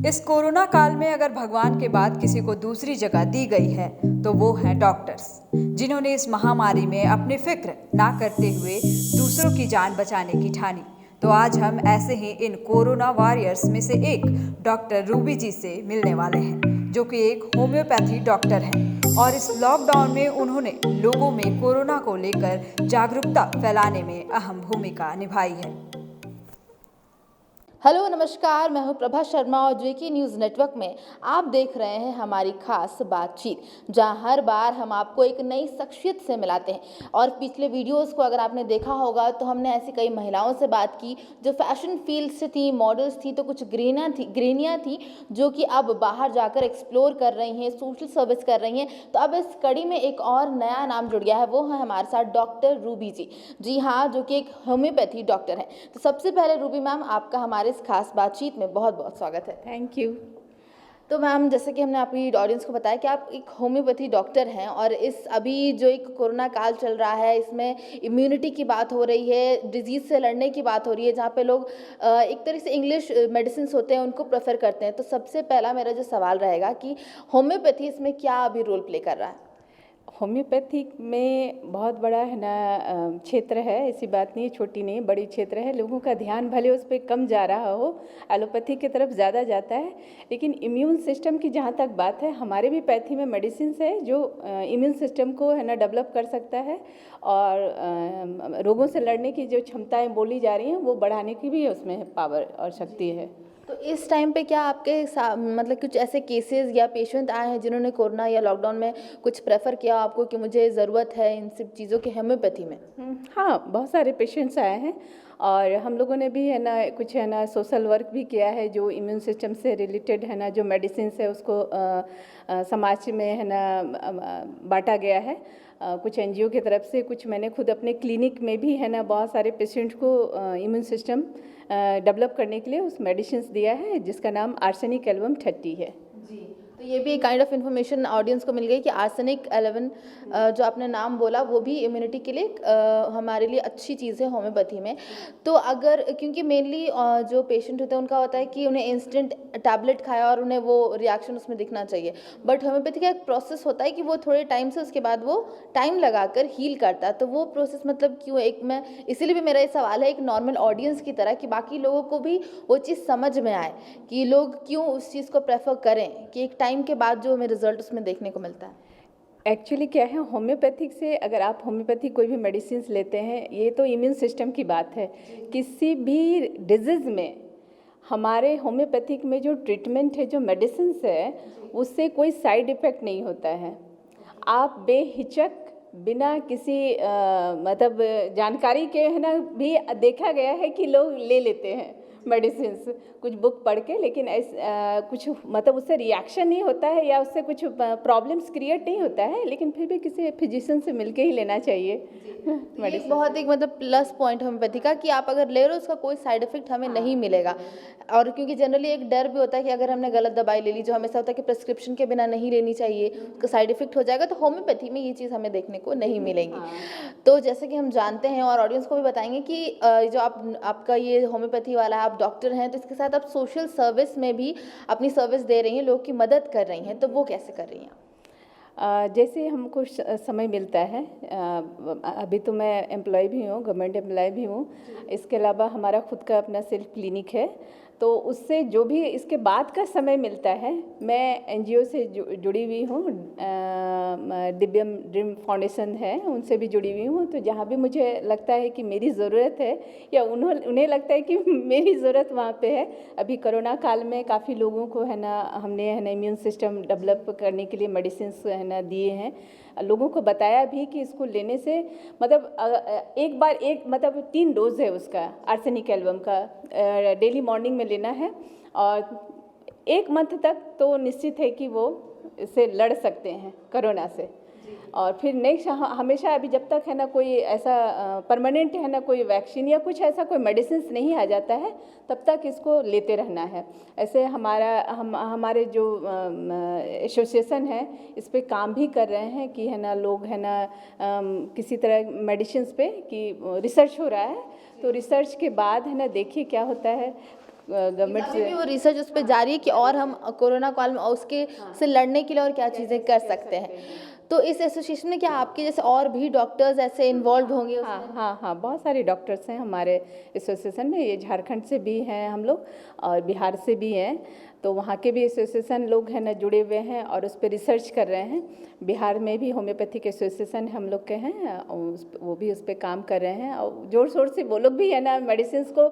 इस कोरोना काल में अगर भगवान के बाद किसी को दूसरी जगह दी गई है तो वो हैं डॉक्टर्स, जिन्होंने इस महामारी में अपनी फिक्र ना करते हुए दूसरों की जान बचाने की ठानी। तो आज हम ऐसे ही इन कोरोना वॉरियर्स में से एक डॉक्टर रूबी जी से मिलने वाले हैं, जो कि एक होम्योपैथी डॉक्टर हैं और इस लॉकडाउन में उन्होंने लोगों में कोरोना को लेकर जागरूकता फैलाने में अहम भूमिका निभाई है। हेलो नमस्कार, मैं हूं प्रभा शर्मा और जेके न्यूज़ नेटवर्क में आप देख रहे हैं हमारी खास बातचीत, जहां हर बार हम आपको एक नई शख्सियत से मिलाते हैं। और पिछले वीडियोस को अगर आपने देखा होगा तो हमने ऐसी कई महिलाओं से बात की जो फैशन फील्ड से थी, मॉडल्स थी, तो कुछ गृहिणियाँ थी जो कि अब बाहर जाकर एक्सप्लोर कर रही हैं, सोशल सर्विस कर रही हैं। तो अब इस कड़ी में एक और नया नाम जुड़ गया है, वो है हमारे साथ डॉक्टर रूबी जी। जी हाँ, जो कि एक होम्योपैथी डॉक्टर हैं। तो सबसे पहले रूबी मैम, आपका हमारे इस खास बातचीत में बहुत बहुत स्वागत है। Thank you. तो मैम, जैसे कि हमने आपकी ऑडियंस को बताया कि आप एक होम्योपैथी डॉक्टर हैं और इस अभी जो एक कोरोना काल चल रहा है, इसमें इम्यूनिटी की बात हो रही है, डिजीज़ से लड़ने की बात हो रही है, जहाँ पे लोग एक तरह से इंग्लिश मेडिसिन होते हैं उनको प्रेफर करते हैं। तो सबसे पहला मेरा जो सवाल रहेगा कि होम्योपैथी इसमें क्या अभी रोल प्ले कर रहा है? होम्योपैथिक में बहुत बड़ा है ना क्षेत्र है, ऐसी बात नहीं, छोटी नहीं बड़ी क्षेत्र है। लोगों का ध्यान भले उस पर कम जा रहा हो, एलोपैथी की तरफ ज़्यादा जाता है, लेकिन इम्यून सिस्टम की जहाँ तक बात है, हमारे भी पैथी में मेडिसिन है जो इम्यून सिस्टम को है ना डेवलप कर सकता है और रोगों से लड़ने की जो क्षमताएँ बोली जा रही हैं वो बढ़ाने की भी उसमें पावर और शक्ति है। तो इस टाइम पे क्या आपके मतलब कुछ ऐसे केसेस या पेशेंट आए हैं जिन्होंने कोरोना या लॉकडाउन में कुछ प्रेफर किया आपको कि मुझे ज़रूरत है इन सब चीज़ों की होम्योपैथी में? हाँ, बहुत सारे पेशेंट्स आए हैं और हम लोगों ने भी है ना कुछ है ना सोशल वर्क भी किया है जो इम्यून सिस्टम से रिलेटेड है ना जो मेडिसिन है उसको समाज में है ना बांटा गया है। कुछ एनजीओ की तरफ से, कुछ मैंने खुद अपने क्लिनिक में भी है ना बहुत सारे पेशेंट को इम्यून सिस्टम डेवलप करने के लिए उस मेडिसिन दिया है जिसका नाम आर्सेनिक एल्बम 30 है। जी, तो ये भी एक काइंड ऑफ इन्फॉर्मेशन ऑडियंस को मिल गई कि आर्सेनिक 11 जो आपने नाम बोला वो भी इम्यूनिटी के लिए हमारे लिए अच्छी चीज़ है होम्योपैथी में। तो अगर क्योंकि मेनली जो पेशेंट होते हैं उनका होता है कि उन्हें इंस्टेंट टैबलेट खाया और उन्हें वो रिएक्शन उसमें दिखना चाहिए, बट होम्योपैथी का एक प्रोसेस होता है कि वो थोड़े टाइम से उसके बाद वो टाइम लगाकर हील करता है। तो वो प्रोसेस मतलब क्यों, एक मैं इसीलिए भी मेरा ये सवाल है एक नॉर्मल ऑडियंस की तरह कि बाकी लोगों को भी वो चीज़ समझ में आए कि लोग क्यों उस चीज़ को प्रेफर करें कि एक टाइम के बाद जो हमें रिजल्ट उसमें देखने को मिलता है। एक्चुअली क्या है, होम्योपैथिक से अगर आप होम्योपैथिक कोई भी मेडिसिन लेते हैं, ये तो इम्यून सिस्टम की बात है। किसी भी डिजीज़ में हमारे होम्योपैथिक में जो ट्रीटमेंट है, जो मेडिसिन है, उससे कोई साइड इफ़ेक्ट नहीं होता है। आप बेहिचक बिना किसी मतलब जानकारी के है ना भी देखा गया है कि लोग ले लेते हैं मेडिसिन कुछ बुक पढ़ के, लेकिन कुछ मतलब उससे रिएक्शन नहीं होता है या उससे कुछ प्रॉब्लम्स क्रिएट नहीं होता है, लेकिन फिर भी किसी फिजिशियन से मिलके ही लेना चाहिए मेडिसिन। बहुत एक मतलब प्लस पॉइंट होम्योपैथी का कि आप अगर ले रहे हो उसका कोई साइड इफेक्ट हमें नहीं मिलेगा। और क्योंकि जनरली एक डर भी होता है कि अगर हमने गलत दवाई ले ली, जो हमेशा होता है कि प्रिस्क्रिप्शन के बिना नहीं लेनी चाहिए, उसका साइड इफेक्ट हो जाएगा, तो होम्योपैथी में ये चीज़ हमें देखने को नहीं मिलेंगी। तो जैसे कि हम जानते हैं और ऑडियंस को भी बताएंगे कि जो आपका ये होम्योपैथी वाला है, आप डॉक्टर हैं, तो इसके साथ आप सोशल सर्विस में भी अपनी सर्विस दे रही हैं, लोग की मदद कर रही हैं, तो वो कैसे कर रही हैं? जैसे हमको समय मिलता है, अभी तो मैं एम्प्लॉय भी हूँ, गवर्नमेंट एम्प्लॉय भी हूँ, इसके अलावा हमारा खुद का अपना सेल्फ क्लिनिक है, तो उससे जो भी इसके बाद का समय मिलता है, मैं एनजीओ से जुड़ी हुई हूँ, दिव्यम ड्रीम फाउंडेशन है, उनसे भी जुड़ी हुई हूँ। तो जहाँ भी मुझे लगता है कि मेरी ज़रूरत है या उन्हें लगता है कि मेरी ज़रूरत वहाँ पे है। अभी कोरोना काल में काफ़ी लोगों को है ना हमने है ना इम्यून सिस्टम डेवलप करने के लिए मेडिसिन है ना दिए हैं, लोगों को बताया भी कि इसको लेने से मतलब एक बार एक मतलब 3 डोज है उसका आर्सेनिक एल्बम का, डेली मॉर्निंग में लेना है और 1 मंथ तक तो निश्चित है कि वो इससे लड़ सकते हैं कोरोना से। और फिर नेक्स्ट हमेशा अभी जब तक है ना कोई ऐसा परमानेंट है ना कोई वैक्सीन या कुछ ऐसा कोई मेडिसिन नहीं आ जाता है, तब तक इसको लेते रहना है। ऐसे हमारे जो एसोसिएशन है इस पे काम भी कर रहे हैं कि है ना लोग है ना किसी तरह मेडिसिन पे कि रिसर्च हो रहा है, तो रिसर्च के बाद है ना देखिए क्या होता है। गवर्नमेंट अभी से भी वो रिसर्च उस पर जारी है कि और हम कोरोना काल में और उसके से लड़ने के लिए और क्या चीज़ें कर सकते हैं। तो इस एसोसिएशन में क्या आपके जैसे और भी डॉक्टर्स ऐसे इन्वॉल्व होंगे उसमें? हाँ, बहुत सारे डॉक्टर्स हैं हमारे एसोसिएशन में। ये झारखंड से भी हैं हम लोग और बिहार से भी हैं, तो वहाँ के भी एसोसिएशन लोग हैं ना जुड़े हुए हैं और उस पर रिसर्च कर रहे हैं। बिहार में भी होम्योपैथिक एसोसिएशन हम लोग के हैं, वो भी उस पर काम कर रहे हैं और जोर शोर से वो लोग भी है ना मेडिसिन को,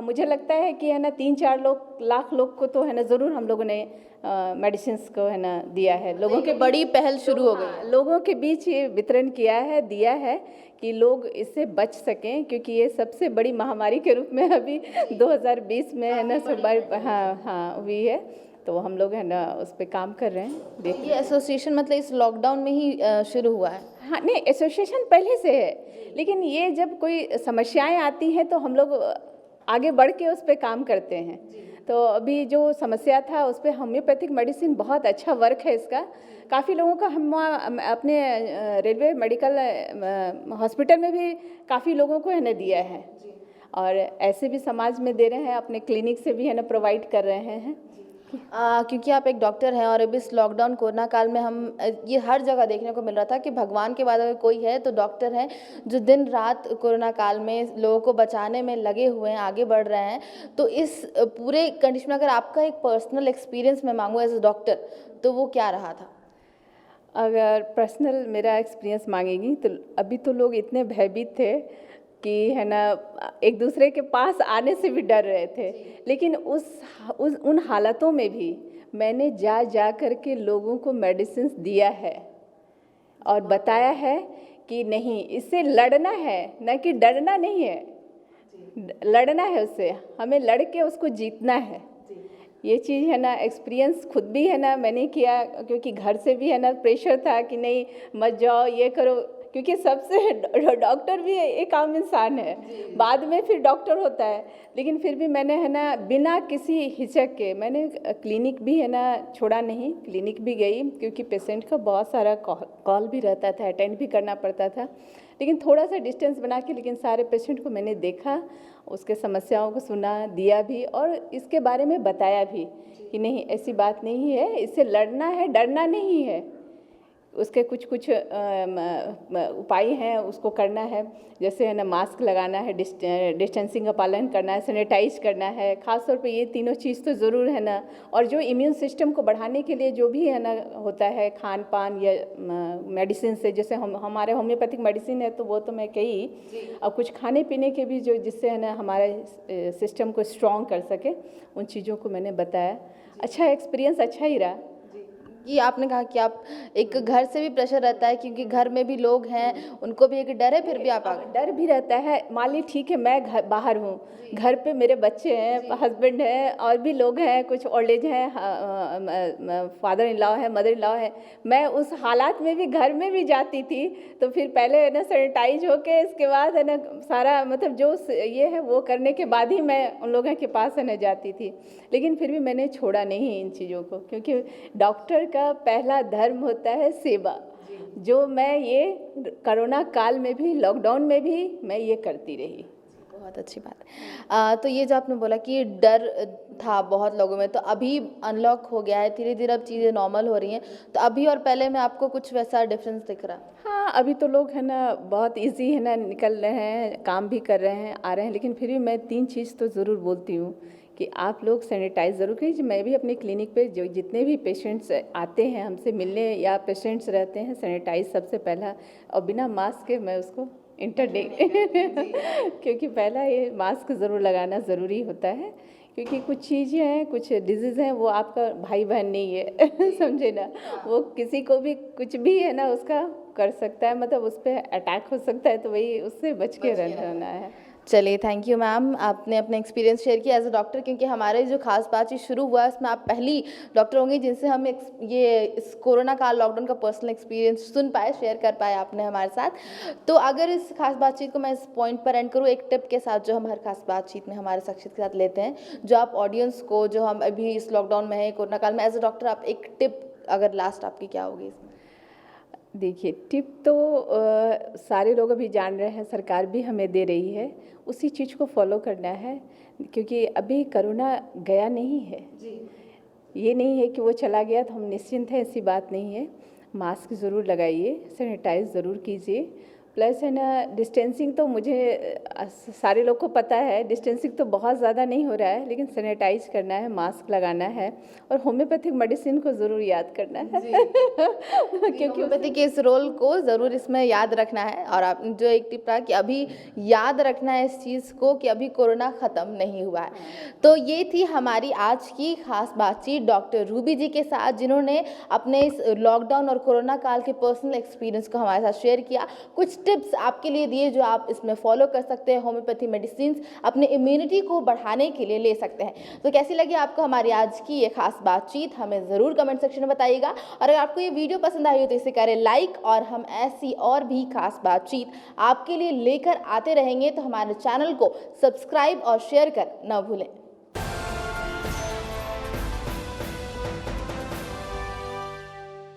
मुझे लगता है कि है ना 3-4 लाख लोग को तो है ना ज़रूर हम लोगों ने मेडिसिन को है ना दिया है। लोगों के बड़ी पहल शुरू हो गई। लोगों के बीच ये वितरण किया है, दिया है कि लोग इससे बच सकें, क्योंकि ये सबसे बड़ी महामारी के रूप में अभी 2020 में है ना सब हाँ हुई है। तो हम लोग है ना उस पर काम कर रहे हैं। ये एसोसिएशन मतलब इस लॉकडाउन में ही शुरू हुआ है? हाँ नहीं, एसोसिएशन पहले से है, लेकिन ये जब कोई समस्याएं आती हैं तो हम लोग आगे बढ़ के उस पर काम करते हैं। तो अभी जो समस्या था उस पर होम्योपैथिक मेडिसिन बहुत अच्छा वर्क है इसका। काफ़ी लोगों का हम अपने रेलवे मेडिकल हॉस्पिटल में भी काफ़ी लोगों को है ना दिया है और ऐसे भी समाज में दे रहे हैं, अपने क्लिनिक से भी है ना प्रोवाइड कर रहे हैं। क्योंकि आप एक डॉक्टर हैं और अभी इस लॉकडाउन कोरोना काल में हम ये हर जगह देखने को मिल रहा था कि भगवान के बाद अगर कोई है तो डॉक्टर हैं, जो दिन रात कोरोना काल में लोगों को बचाने में लगे हुए हैं, आगे बढ़ रहे हैं। तो इस पूरे कंडीशन में अगर आपका एक पर्सनल एक्सपीरियंस मैं मांगूँ एज ए डॉक्टर, तो वो क्या रहा था? अगर पर्सनल मेरा एक्सपीरियंस मांगेगी तो अभी तो लोग इतने भयभीत थे कि है ना एक दूसरे के पास आने से भी डर रहे थे, लेकिन उन हालातों में भी मैंने जा कर के लोगों को मेडिसिन दिया है और बताया है कि नहीं, इससे लड़ना है, न कि डरना नहीं है। लड़ना है उससे, हमें लड़ के उसको जीतना है। ये चीज़ है ना एक्सपीरियंस खुद भी है ना मैंने किया, क्योंकि घर से भी है ना प्रेशर था कि नहीं मत जाओ, ये करो, क्योंकि सबसे डॉक्टर भी एक आम इंसान है, बाद में फिर डॉक्टर होता है। लेकिन फिर भी मैंने है ना बिना किसी हिचक के मैंने क्लिनिक भी है ना छोड़ा नहीं, क्लिनिक भी गई, क्योंकि पेशेंट का बहुत सारा कॉल भी रहता था, अटेंड भी करना पड़ता था। लेकिन थोड़ा सा डिस्टेंस बना के लेकिन सारे पेशेंट को मैंने देखा, उसके समस्याओं को सुना, दिया भी और इसके बारे में बताया भी कि नहीं ऐसी बात नहीं है, इससे लड़ना है, डरना नहीं है। उसके कुछ उपाय हैं, उसको करना है, जैसे है ना मास्क लगाना है, डिस्टेंसिंग का पालन करना है, सैनिटाइज करना है, ख़ास तौर पे ये तीनों चीज़ तो ज़रूर है ना। और जो इम्यून सिस्टम को बढ़ाने के लिए जो भी है ना होता है खान पान या मेडिसिन से, जैसे हमारे होम्योपैथिक मेडिसिन है तो वो तो मैं कही, और कुछ खाने पीने के भी जो जिससे है ना हमारे सिस्टम को स्ट्रॉन्ग कर सके, उन चीज़ों को मैंने बताया। अच्छा एक्सपीरियंस अच्छा ही रहा। कि आपने कहा कि आप एक घर से भी प्रेशर रहता है, क्योंकि घर में भी लोग हैं, उनको भी एक डर है, फिर भी आप डर भी रहता है। मान ली ठीक है मैं बाहर हूँ, घर पे मेरे बच्चे हैं, हस्बैंड हैं और भी लोग हैं, कुछ ओल्ड एज हैं, फादर इन लॉ है, मदर इन लॉ है। मैं उस हालात में भी घर में भी जाती थी, तो फिर पहले है ना सैनिटाइज होके इसके बाद है ना सारा मतलब जो ये है वो करने के बाद ही मैं उन लोगों के पास है ना जाती थी। लेकिन फिर भी मैंने छोड़ा नहीं इन चीज़ों को, क्योंकि डॉक्टर का पहला धर्म होता है सेवा, जो मैं ये कोरोना काल में भी, लॉकडाउन में भी मैं ये करती रही। बहुत अच्छी बात। तो ये जो आपने बोला कि ये डर था बहुत लोगों में, तो अभी अनलॉक हो गया है, धीरे धीरे अब चीज़ें नॉर्मल हो रही हैं, तो अभी और पहले में आपको कुछ वैसा डिफरेंस दिख रहा? हाँ, अभी तो लोग है ना बहुत इजी है ना निकल रहे हैं, काम भी कर रहे हैं, आ रहे हैं। लेकिन फिर भी मैं 3 चीज़ तो ज़रूर बोलती हूँ कि आप लोग सैनिटाइज ज़रूर कीजिए। मैं भी अपनी क्लिनिक पे जो जितने भी पेशेंट्स आते हैं हमसे मिलने या पेशेंट्स रहते हैं, सैनिटाइज सबसे पहला, और बिना मास्क के मैं उसको क्योंकि पहला ये मास्क ज़रूर लगाना ज़रूरी होता है, क्योंकि कुछ चीज़ें हैं, कुछ डिजीज़ हैं, वो आपका भाई बहन नहीं है समझे ना, वो किसी को भी कुछ भी है ना उसका कर सकता है, मतलब उस पर अटैक हो सकता है, तो वही उससे बच के रहना है। चलिए, थैंक यू मैम, आपने अपना एक्सपीरियंस शेयर किया एज अ डॉक्टर, क्योंकि हमारे जो खास बातचीत शुरू हुआ है उसमें आप पहली डॉक्टर होंगी जिनसे हम ये इस कोरोना काल लॉकडाउन का पर्सनल एक्सपीरियंस सुन पाए, शेयर कर पाए आपने हमारे साथ। तो अगर इस खास बातचीत को मैं इस पॉइंट पर एंड करूँ एक टिप के साथ, जो हम हर खास बातचीत में हमारे शख्सियत के साथ लेते हैं, जो आप ऑडियंस को, जो हम अभी इस लॉकडाउन में है कोरोना काल में, एज अ डॉक्टर आप एक टिप अगर लास्ट आपकी क्या होगी? देखिए, टिप तो सारे लोग अभी जान रहे हैं, सरकार भी हमें दे रही है, उसी चीज़ को फॉलो करना है, क्योंकि अभी कोरोना गया नहीं है। ये नहीं है कि वो चला गया तो हम निश्चिंत हैं, ऐसी बात नहीं है। मास्क ज़रूर लगाइए, सैनिटाइज ज़रूर कीजिए, प्लस है ना डिस्टेंसिंग तो मुझे सारे लोग को पता है, डिस्टेंसिंग तो बहुत ज़्यादा नहीं हो रहा है, लेकिन सैनिटाइज करना है, मास्क लगाना है और होम्योपैथिक मेडिसिन को ज़रूर याद करना है क्योंकि होम्योपैथी के इस रोल को ज़रूर इसमें याद रखना है। और आप जो एक टिप रहा कि अभी याद रखना है इस चीज़ को कि अभी कोरोना ख़त्म नहीं हुआ है। तो ये थी हमारी आज की खास बातचीत डॉक्टर रूबी जी के साथ, जिन्होंने अपने इस लॉकडाउन और कोरोना काल के पर्सनल एक्सपीरियंस को हमारे साथ शेयर किया, कुछ टिप्स आपके लिए दिए जो आप इसमें फॉलो कर सकते हैं, होम्योपैथी मेडिसिन अपने इम्यूनिटी को बढ़ाने के लिए ले सकते हैं। तो कैसी लगी आपको हमारी आज की ये खास बातचीत, हमें ज़रूर कमेंट सेक्शन में बताइएगा। और अगर आपको ये वीडियो पसंद आई हो तो इसे करें लाइक, और हम ऐसी और भी खास बातचीत आपके लिए लेकर आते रहेंगे, तो हमारे चैनल को सब्सक्राइब और शेयर कर न भूलें।